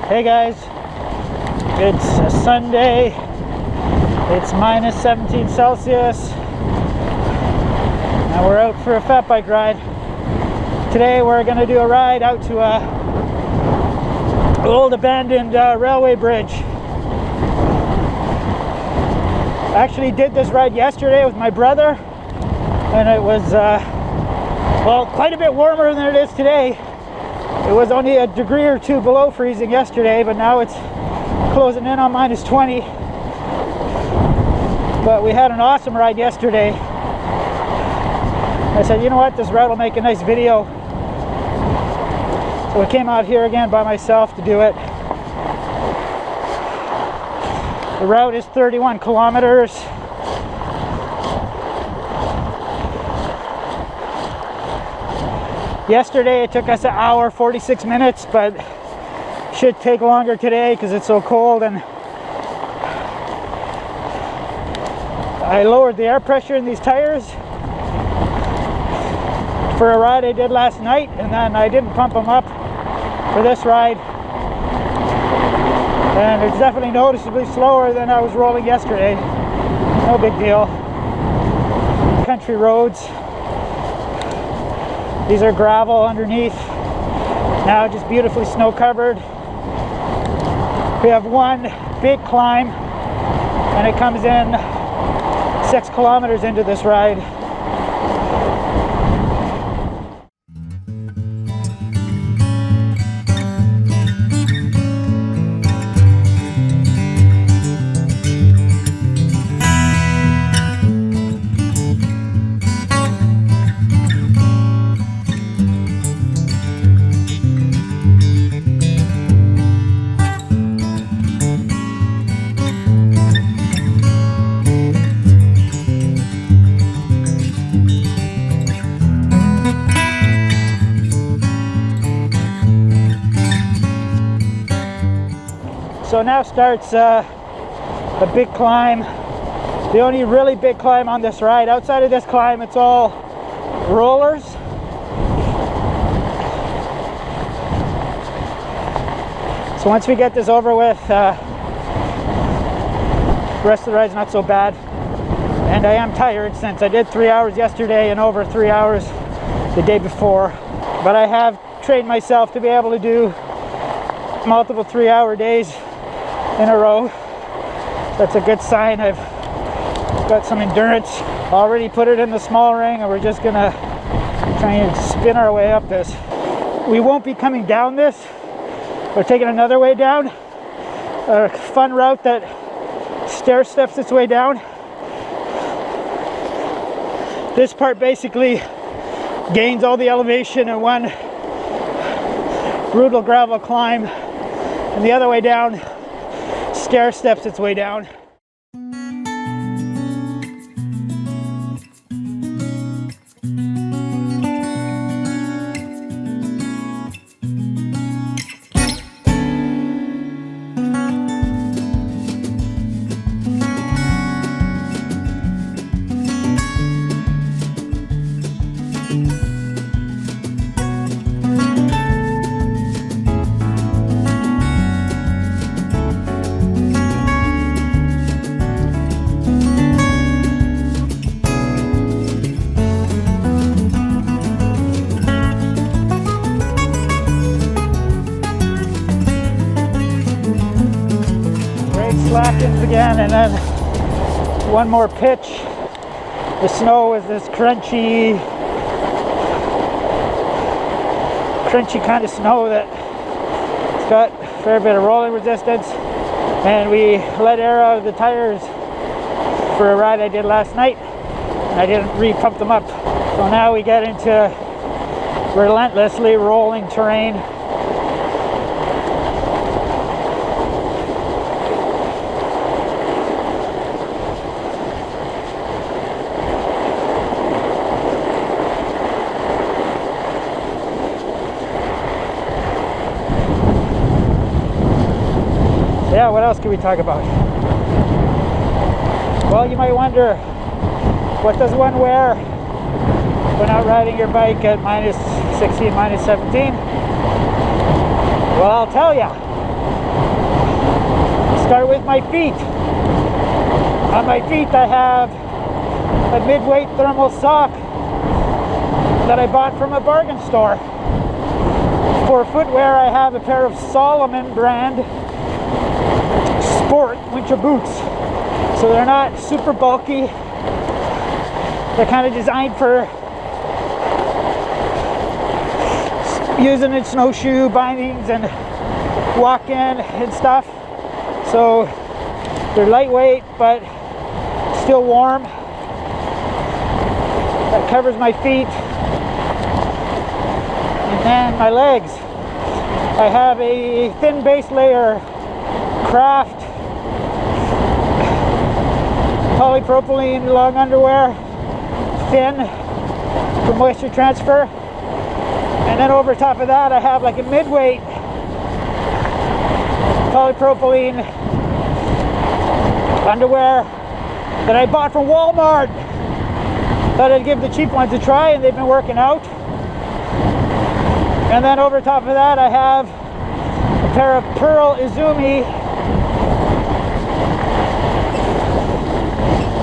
Hey guys, it's a Sunday, it's minus 17 Celsius, and we're out for a fat bike ride. Today we're going to do a ride out to a old abandoned railway bridge. I actually did this ride yesterday with my brother, and it was well, quite a bit warmer than it is today. It was only a degree or two below freezing yesterday, but now it's closing in on minus 20. But we had an awesome ride yesterday. I said, you know what, this route will make a nice video. So I came out here again by myself to do it. The route is 31 kilometers. Yesterday it took us an hour 46 minutes, but should take longer today because it's so cold, and I lowered the air pressure in these tires for a ride I did last night, and then I didn't pump them up for this ride, and it's definitely noticeably slower than I was rolling yesterday. No big deal. Country roads. These are gravel underneath. Now just beautifully snow covered. We have one big climb, and it comes in 6 kilometers into this ride. So now starts a big climb, the only really big climb on this ride. Outside of this climb, it's all rollers. So once we get this over with, the rest of the ride's not so bad. And I am tired since I did 3 hours yesterday and over 3 hours the day before. But I have trained myself to be able to do multiple 3-hour days in a row. That's a good sign. I've got some endurance. Already put it in the small ring, and we're just gonna try and spin our way up this. We won't be coming down this. We're taking another way down, a fun route that stair steps its way down. This part basically gains all the elevation in one brutal gravel climb, and the other way down stair steps its way down. Slackens again, and then one more pitch. The snow is this crunchy kind of snow that it's got a fair bit of rolling resistance, and we let air out of the tires for a ride I did last night, and I didn't re-pump them up. So now we get into relentlessly rolling terrain. Yeah, what else can we talk about? Well, you might wonder, what does one wear when out riding your bike at minus 16, minus 17? Well, I'll tell you. Start with my feet. On my feet I have a mid-weight thermal sock that I bought from a bargain store. For footwear I have a pair of Solomon brand sport winter boots. So they're not super bulky. They're kind of designed for using in snowshoe bindings and walk-in and stuff. So they're lightweight but still warm. That covers my feet. And then my legs. I have a thin base layer Craft polypropylene long underwear, thin for moisture transfer. And then over top of that I have like a mid-weight polypropylene underwear that I bought from Walmart. Thought I'd give the cheap ones a try, and they've been working out. And then over top of that I have a pair of Pearl Izumi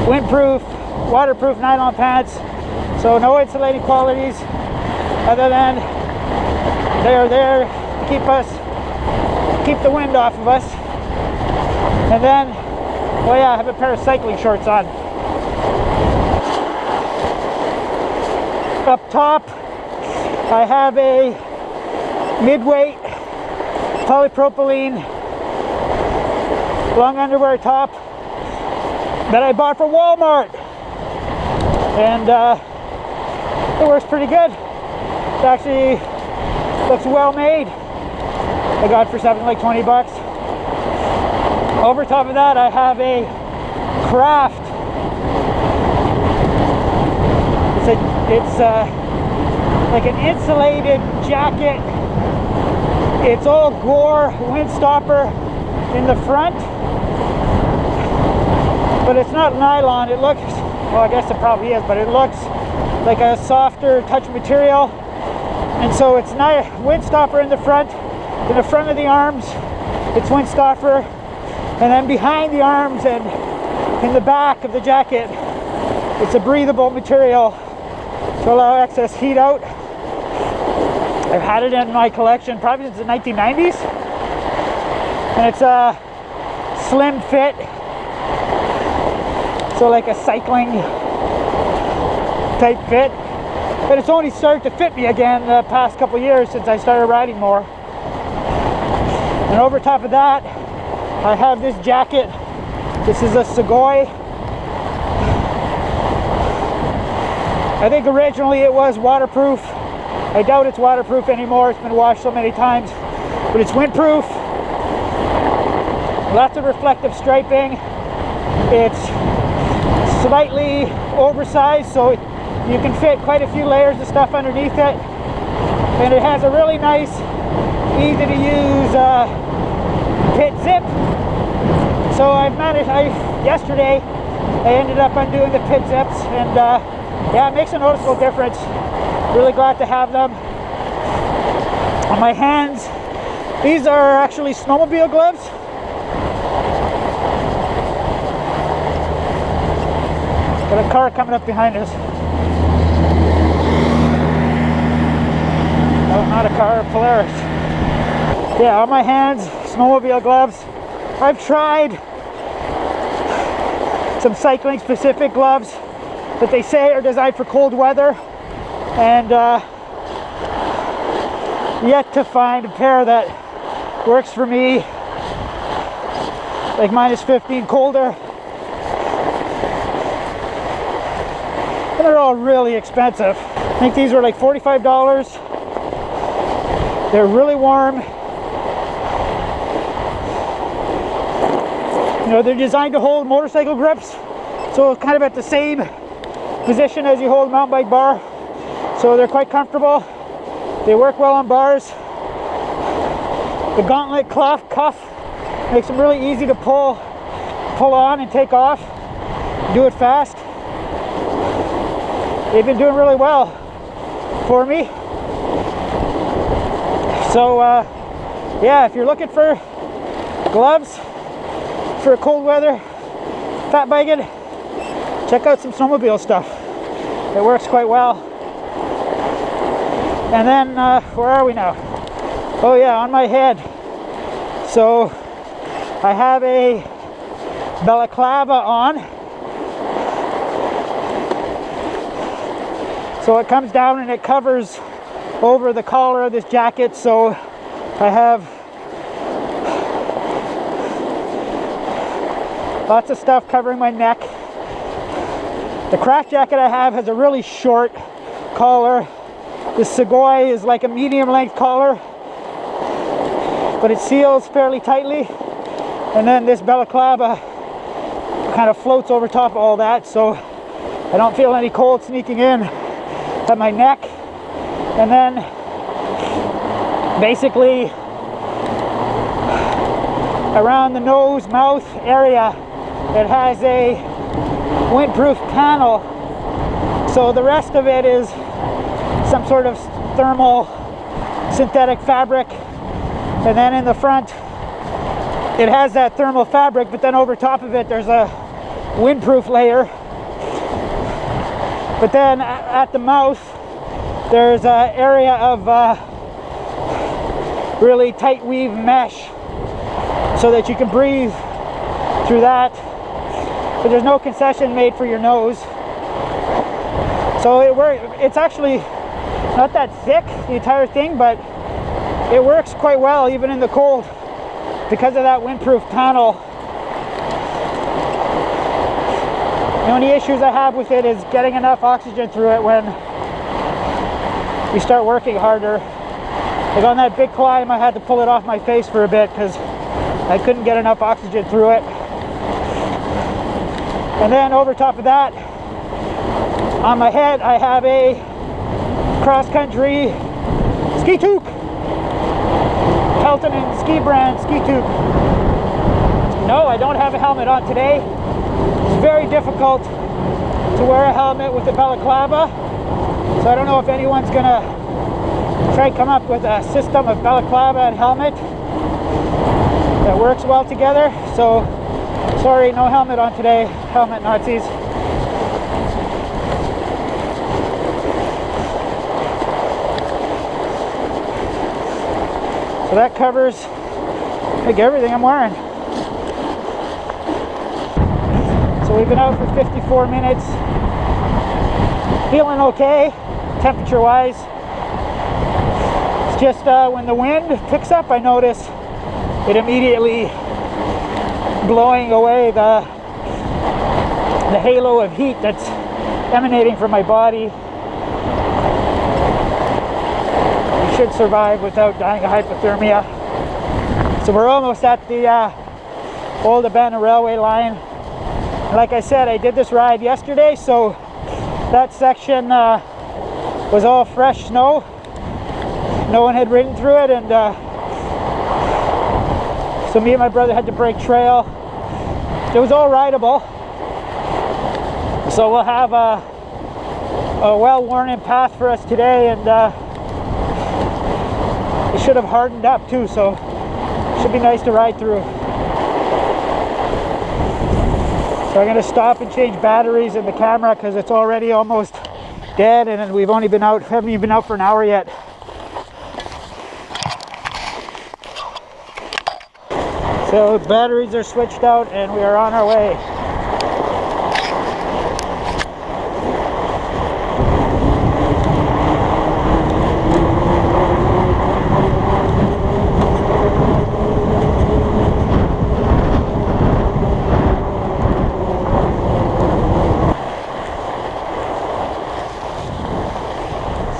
windproof, waterproof nylon pants. So no insulating qualities other than they are there to keep the wind off of us. And then, oh yeah, I have a pair of cycling shorts on. Up top I have a mid-weight polypropylene long underwear top that I bought from Walmart, and it works pretty good. It actually looks well made. I got it for something like 20 bucks. Over top of that I have a Craft. It's like an insulated jacket. It's all Gore windstopper in the front, but it's not nylon. It looks, well, I guess it probably is, but it looks like a softer touch material. And so it's not windstopper in the front of the arms, it's windstopper, and then behind the arms and in the back of the jacket, it's a breathable material to allow excess heat out. I've had it in my collection probably since the 1990s, and it's a slim fit, so like a cycling type fit, but it's only started to fit me again the past couple years since I started riding more. And over top of that I have this jacket. This is a Segoy. I think originally it was waterproof. I doubt it's waterproof anymore. It's been washed so many times, but it's windproof. Lots of reflective striping. It's slightly oversized, so you can fit quite a few layers of stuff underneath it. And it has a really nice, easy to use pit zip. So yesterday I ended up undoing the pit zips, and yeah, it makes a noticeable difference. Really glad to have them. On my hands, these are actually snowmobile gloves. Got a car coming up behind us. No, not a car, a Polaris. Yeah, on my hands, snowmobile gloves. I've tried some cycling specific gloves that they say are designed for cold weather, and yet to find a pair that works for me, like -15 colder. And they're all really expensive. I think these were like $45. They're really warm. You know, they're designed to hold motorcycle grips, so kind of at the same position as you hold a mountain bike bar. So they're quite comfortable. They work well on bars. The gauntlet cuff makes them really easy to pull on and take off. Do it fast. They've been doing really well for me. So yeah, if you're looking for gloves for cold weather, fat biking, check out some snowmobile stuff. It works quite well. And then, where are we now? Oh yeah, on my head. So, I have a balaclava on. So it comes down and it covers over the collar of this jacket, so I have lots of stuff covering my neck. The craft jacket I have has a really short collar. The Segoy is like a medium length collar, but it seals fairly tightly. And then this balaclava kind of floats over top of all that, so I don't feel any cold sneaking in at my neck. And then basically around the nose, mouth area, it has a windproof panel. So the rest of it is some sort of thermal synthetic fabric. And then in the front, it has that thermal fabric, but then over top of it, there's a windproof layer. But then at the mouth, there's an area of really tight weave mesh so that you can breathe through that. But there's no concession made for your nose. So it's actually not that thick, the entire thing, but it works quite well even in the cold because of that windproof panel. The only issues I have with it is getting enough oxygen through it when we start working harder. Like on that big climb, I had to pull it off my face for a bit because I couldn't get enough oxygen through it. And then over top of that, on my head, I have a cross-country ski toque. Pelton and Ski brand ski toque. No, I don't have a helmet on today. It's very difficult to wear a helmet with a balaclava. So I don't know if anyone's gonna try to come up with a system of balaclava and helmet that works well together. So sorry, no helmet on today, helmet Nazis. So that covers, I think, everything I'm wearing. So we've been out for 54 minutes. Feeling okay, temperature-wise. It's just when the wind picks up, I notice it immediately blowing away the halo of heat that's emanating from my body. You should survive without dying of hypothermia. So we're almost at the old abandoned railway line. Like I said, I did this ride yesterday, so that section was all fresh snow. No one had ridden through it, and so me and my brother had to break trail. It was all rideable. So we'll have a well-worn-in path for us today, and it should have hardened up too, so it should be nice to ride through. So I'm going to stop and change batteries in the camera because it's already almost dead, and we've only been out, haven't even been out for an hour yet. So batteries are switched out and we are on our way.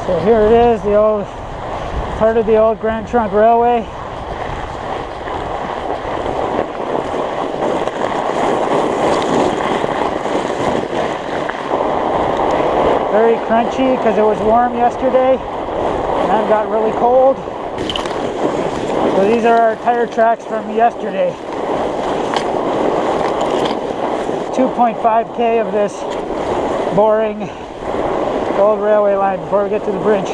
So here it is, the old part of the old Grand Trunk Railway. Very crunchy because it was warm yesterday and got really cold. So these are our tire tracks from yesterday. 2.5K of this boring old railway line before we get to the bridge.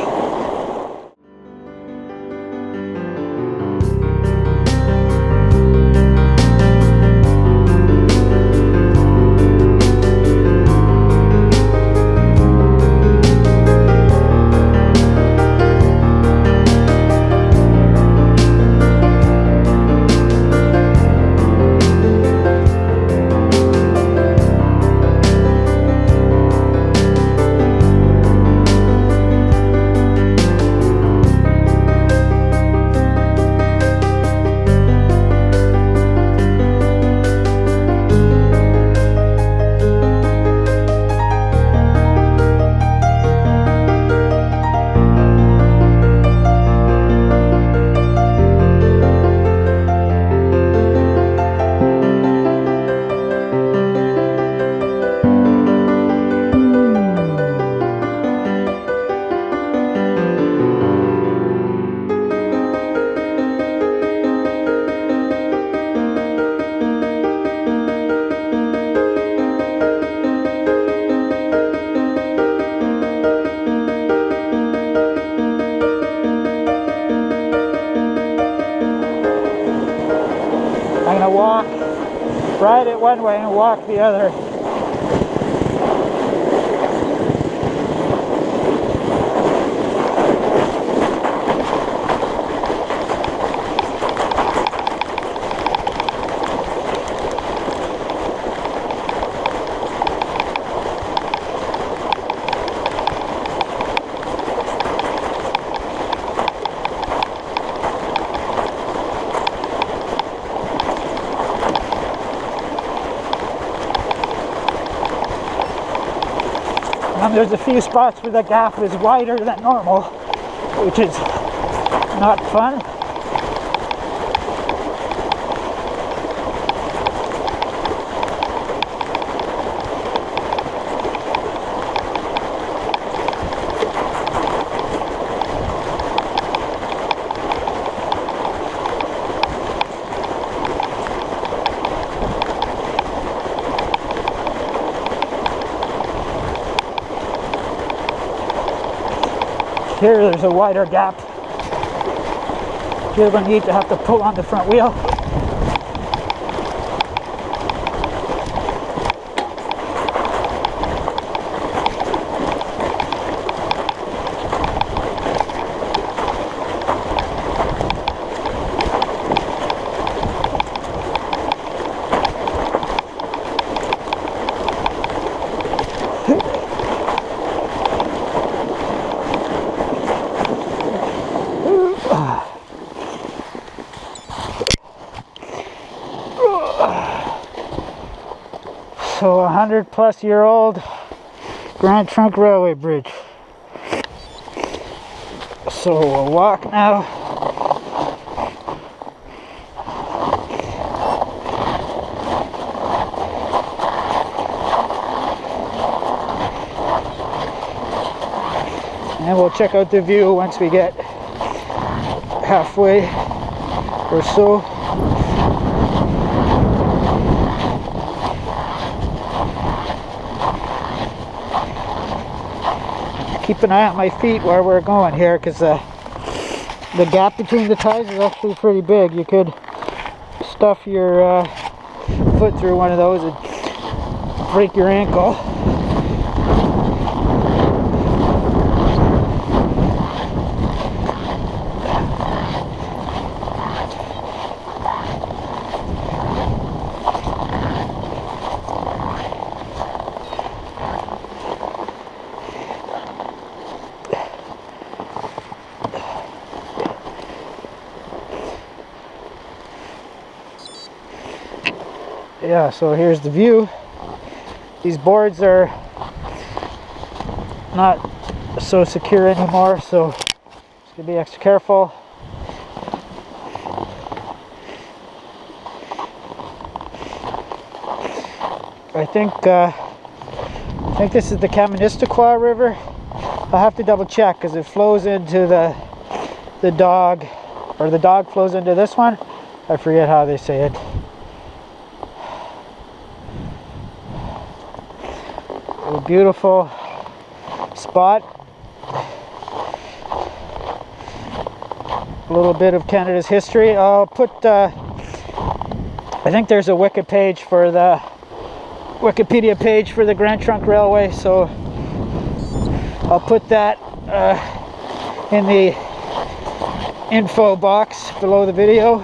gonna walk, ride it one way and walk the other. And there's a few spots where the gap is wider than normal, which is not fun. Here there's a wider gap. You're going to need to have to pull on the front wheel. So 100-plus-year-old Grand Trunk Railway Bridge. So we'll walk now. And we'll check out the view once we get halfway or so. Keep an eye on my feet where we're going here, because the gap between the ties is actually pretty big. You could stuff your foot through one of those and break your ankle. Yeah, so here's the view. These boards are not so secure anymore, so just gonna be extra careful. I think this is the Kaministiquia River. I'll have to double check because it flows into the Dog, or the Dog flows into this one. I forget how they say it. A beautiful spot. A little bit of Canada's history. I'll put I think there's a Wikipedia page for the Grand Trunk Railway, so I'll put that in the info box below the video.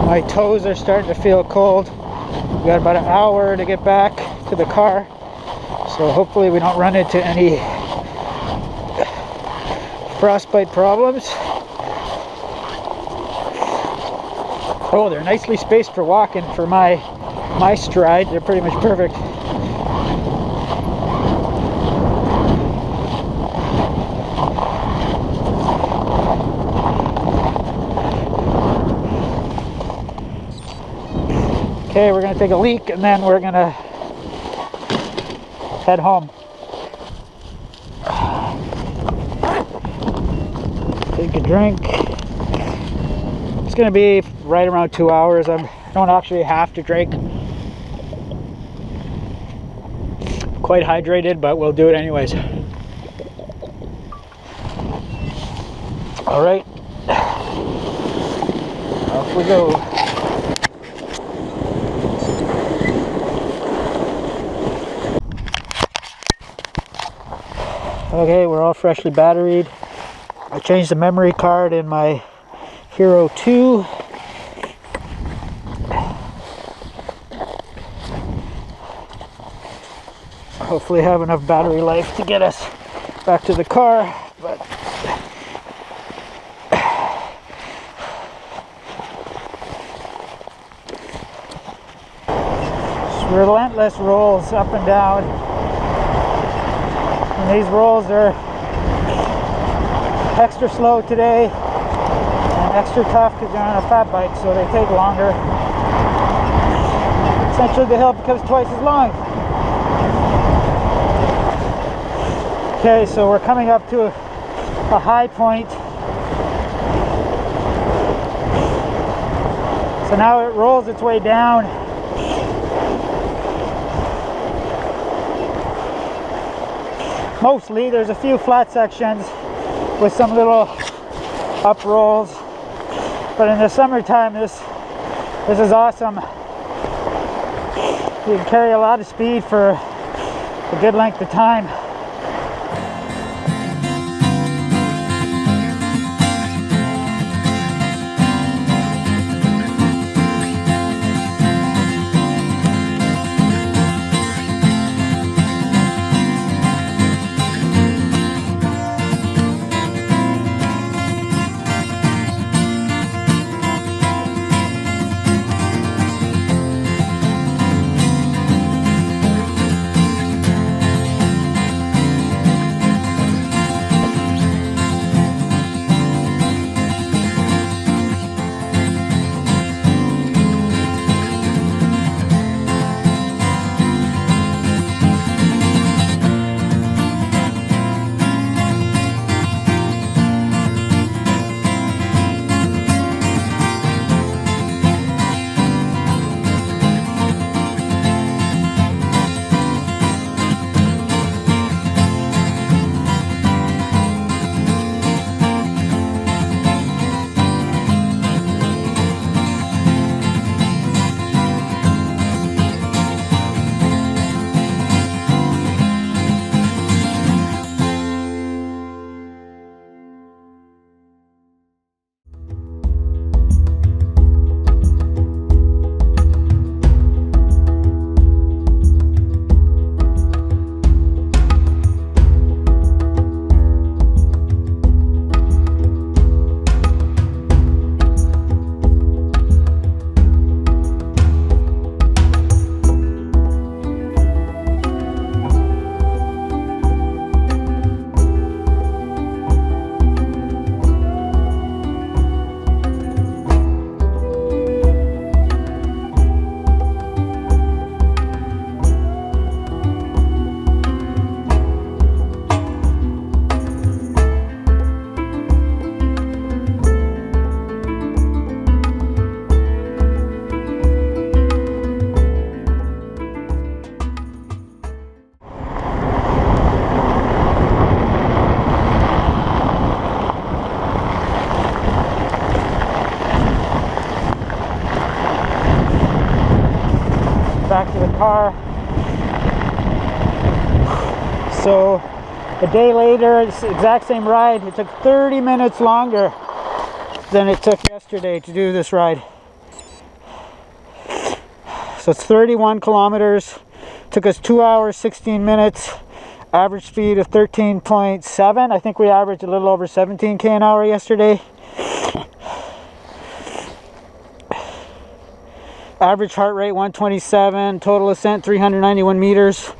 My toes are starting to feel cold. We got about an hour to get back to the car, so hopefully we don't run into any frostbite problems. Oh, they're nicely spaced for walking for my stride. They're pretty much perfect. Okay, we're gonna take a leak and then we're gonna head home. Take a drink. It's gonna be right around 2 hours. I don't actually have to drink. Quite hydrated, but we'll do it anyways. All right. Off we go. Okay, we're all freshly batteried. I changed the memory card in my Hero3. Hopefully have enough battery life to get us back to the car, but just relentless rolls up and down. And these rolls are extra slow today and extra tough because they're on a fat bike, so they take longer. Essentially the hill becomes twice as long. Okay, so we're coming up to a high point. So now it rolls its way down. Mostly, there's a few flat sections with some little up rolls. But in the summertime, this is awesome. You can carry a lot of speed for a good length of time. Back to the car. So a day later, it's the exact same ride. It took 30 minutes longer than it took yesterday to do this ride. So it's 31 kilometers. Took us 2 hours, 16 minutes. Average speed of 13.7. I think we averaged a little over 17k an hour yesterday. Average heart rate 127, total ascent 391 meters,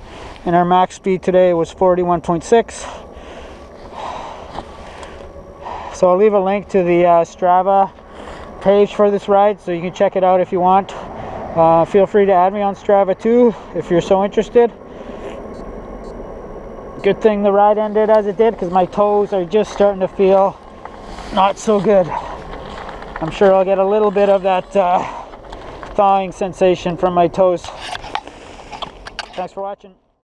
and our max speed today was 41.6. So I'll leave a link to the Strava page for this ride so you can check it out if you want. Feel free to add me on Strava too if you're so interested. Good thing the ride ended as it did because my toes are just starting to feel not so good. I'm sure I'll get a little bit of that thawing sensation from my toes. Thanks for watching.